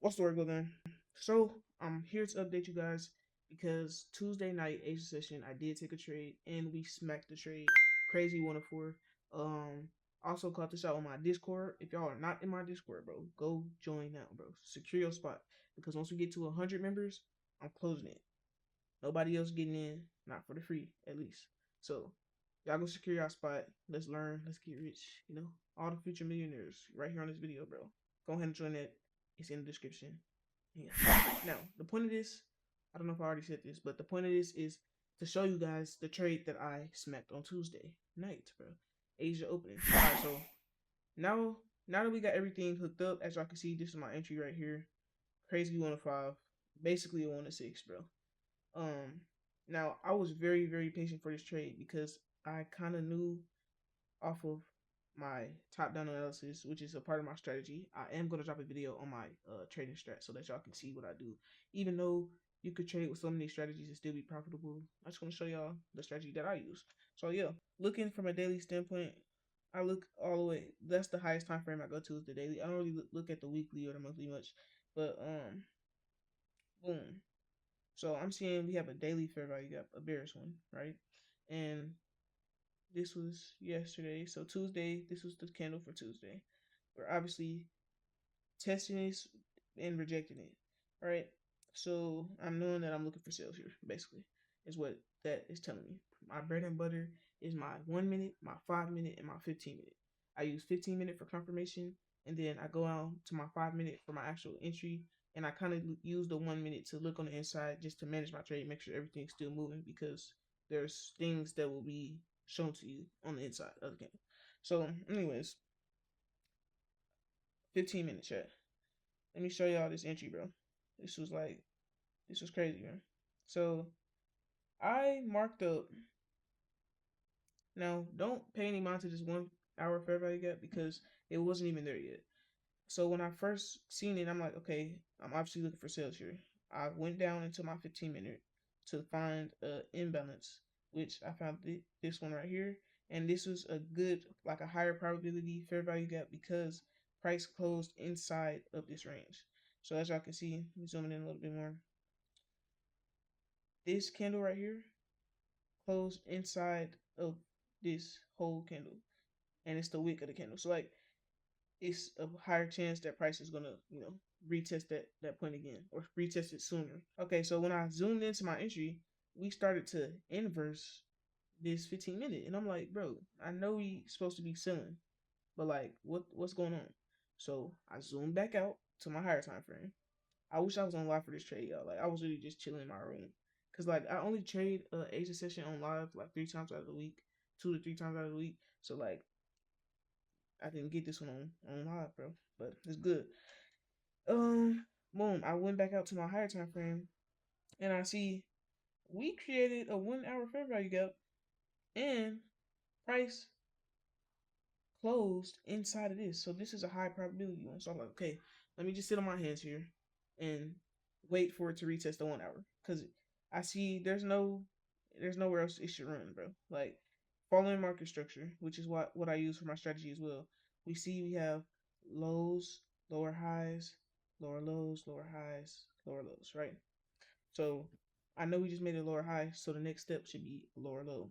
What's the word, go then? So I'm here to update you guys because Tuesday night Asia session I did take a trade and we smacked the trade. Crazy 104. Also caught this out on my Discord. If y'all are not in my Discord, bro, go join now, bro. Secure your spot because once we get to 100 members, I'm closing it. Nobody else getting in, not for the free at least. So y'all go secure your spot. Let's learn. Let's get rich. You know, all the future millionaires right here on this video, bro. Go ahead and join that. It's in the description. Yeah. Now, the point of this, I don't know if I already said this, but the point of this is to show you guys the trade that I smacked on Tuesday night, bro. Asia opening. All right, so now now that we got everything hooked up, as y'all can see, this is my entry right here. Crazy 105, basically a 1-6, bro. Um, Now I was very patient for this trade because I kind of knew off of my top-down analysis, which is a part of my strategy. I am gonna drop a video on my trading strat so that y'all can see what I do. Even though you could trade with so many strategies and still be profitable, I just want to show y'all the strategy that I use. So yeah, looking from a daily standpoint, I look all the way. That's the highest time frame I go to is the daily. I don't really look at the weekly or the monthly much, but boom. So I'm seeing we have a daily fair value gap, a bearish one, right? And this was yesterday. So Tuesday, this was the candle for Tuesday. We're obviously testing this and rejecting it, right? So I'm knowing that I'm looking for sales here, basically, is what that is telling me. My bread and butter is my 1 minute, my 5 minute, and my 15 minute. I use 15 minute for confirmation, and then I go out to my 5 minute for my actual entry, and I kind of use the 1 minute to look on the inside just to manage my trade, make sure everything's still moving because there's things that will be shown to you on the inside of the game. So, anyways, 15 minute chat. Let me show y'all this entry, bro. This was like, this was crazy, man. So I marked up. Now, don't pay any mind to this 1 hour fair value gap because it wasn't even there yet. So when I first seen it, I'm like, okay, I'm obviously looking for sales here. I went down into my 15 minute to find a imbalance, which I found this one right here. And this was a good, like a higher probability fair value gap because price closed inside of this range. So as y'all can see, zooming in a little bit more, this candle right here closed inside of this whole candle, and it's the wick of the candle. So like it's a higher chance that price is gonna, retest that point again or retest it sooner. Okay, so when I zoomed into my entry, we started to inverse this 15 minute, and I'm like, bro, I know we supposed to be selling, but like, what's going on? So I zoomed back out to my higher time frame. I wish I was on live for this trade, y'all. Like I was really just chilling in my room, cause like I only trade Asia session on live like 3 times out of the week, 2 to 3 times out of the week. So like I didn't get this one on live, bro, but it's good. Boom. I went back out to my higher time frame, and I see we created a 1 hour fair value gap, and price closed inside of this. So this is a high probability one. So I'm like, okay, let me just sit on my hands here and wait for it to retest the 1 hour. Cause I see there's nowhere else it should run, bro. Like following market structure, which is what I use for my strategy as well. We have lows, lower highs, lower lows, lower highs, lower lows, right? So I know we just made a lower high, so the next step should be a lower low.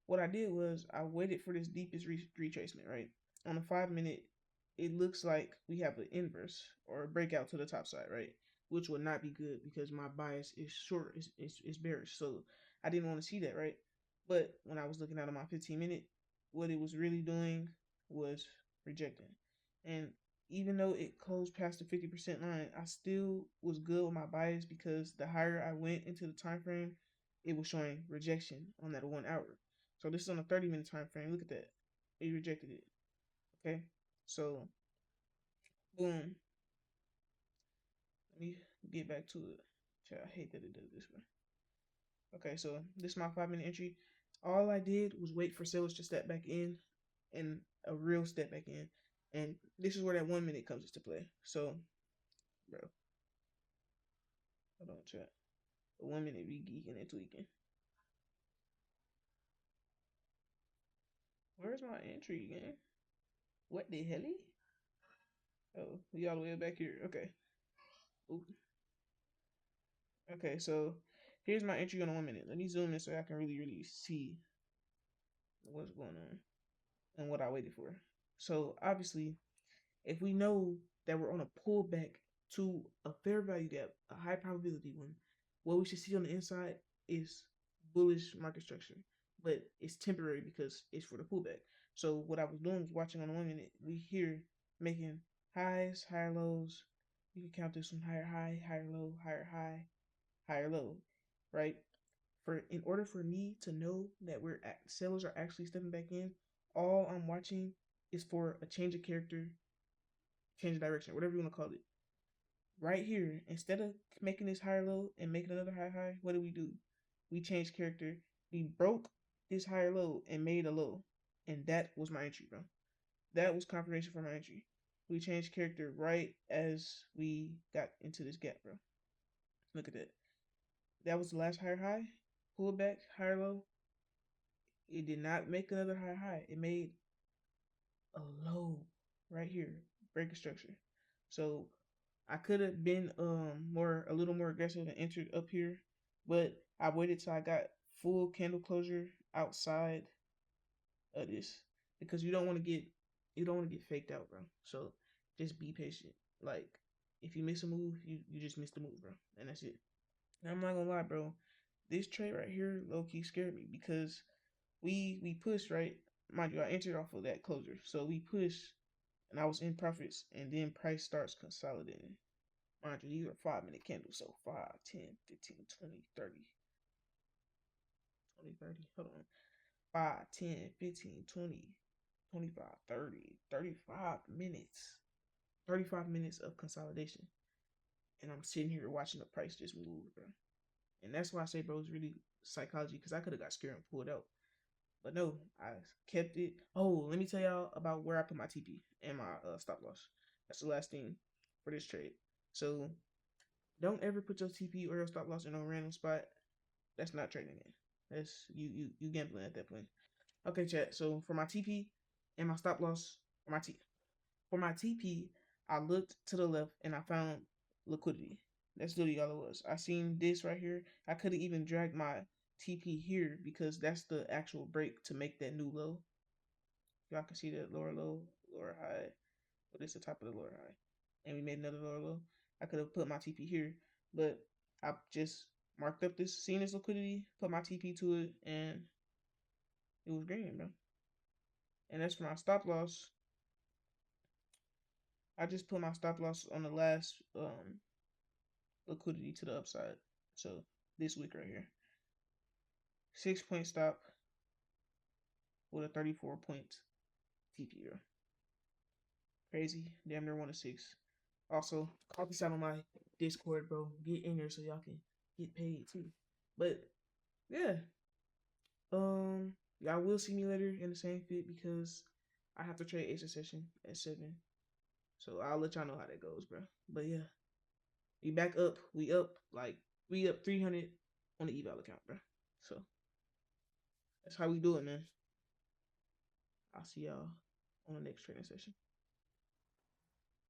What I did was I waited for this deepest retracement, right? On the 5 minute, it looks like we have an inverse or a breakout to the top side, right? Which would not be good because my bias is short, is bearish. So I didn't want to see that, right? But when I was looking at on my 15 minute, what it was really doing was rejecting. And even though it closed past the 50% line, I still was good with my bias because the higher I went into the time frame, it was showing rejection on that 1 hour. So this is on a 30-minute time frame. Look at that. It rejected it. Okay. So boom. Let me get back to it. I hate that it does this way. Okay, so this is my 5 minute entry. All I did was wait for sellers to step back in and a real step back in. And this is where that 1 minute comes into play. So, bro, hold on, chat. The 1 minute be geeking and tweaking. Where's my entry again? What the hell? Oh, we all the way back here. Okay. Ooh. Okay, so here's my entry on 1 minute. Let me zoom in so I can really see what's going on and what I waited for. So obviously, if we know that we're on a pullback to a fair value gap, a high probability one, what we should see on the inside is bullish market structure, but it's temporary because it's for the pullback. So what I was doing was watching on the 1 minute. We here making highs, higher lows. You can count this one: higher high, higher low, higher high, higher low, right? For in order for me to know that sellers are actually stepping back in, all I'm watching is for a change of character, change of direction, whatever you want to call it. Right here, instead of making this higher low and making another high high, what do? We changed character. We broke this higher low and made a low. And that was my entry, bro. That was confirmation for my entry. We changed character right as we got into this gap, bro. Look at that. That was the last higher high. Pull it back, higher low. It did not make another higher high. It made a low right here, break structure. So I could have been a little more aggressive and entered up here, but I waited till I got full candle closure outside of this because you don't want to get faked out, bro. So just be patient. Like if you miss a move, you just miss the move, bro, and that's it. And I'm not gonna lie, bro. This trade right here low key scared me because we pushed, right. Mind you, I entered off of that closure, so we pushed, and I was in profits, and then price starts consolidating. Mind you, these are 5 minute candles, so 5, 10, 15, 20, 30, 20, 30. Hold on. 5, 10, 15, 20, 25, 30, 35 minutes. 35 minutes of consolidation. And I'm sitting here watching the price just move, bro. And that's why I say, bro, it's really psychology, because I could have got scared and pulled out. But no, I kept it. Oh, let me tell y'all about where I put my TP and my stop loss. That's the last thing for this trade. So don't ever put your TP or your stop loss in a random spot. That's not trading it. That's you gambling at that point. Okay, chat. So for my TP and my stop loss, for my TP, I looked to the left and I found liquidity. That's literally all it was. I seen this right here. I could have even dragged my TP here because that's the actual break to make that new low. Y'all can see that lower low, lower high. But it's the top of the lower high. And we made another lower low. I could have put my TP here, but I just marked up this, seen this liquidity, put my TP to it, and it was green, bro. And as for my stop loss, I just put my stop loss on the last liquidity to the upside. So this week right here, 6 point stop with a 34 point TP, bro. Crazy, damn near 1 to 6. Also, call this out on my Discord, bro. Get in there so y'all can get paid too. But yeah, y'all will see me later in the same fit because I have to trade Ace session at 7. So I'll let y'all know how that goes, bro. But yeah, we back up. We up 300 on the eval account, bro. So that's how we do it, man. I'll see y'all on the next training session.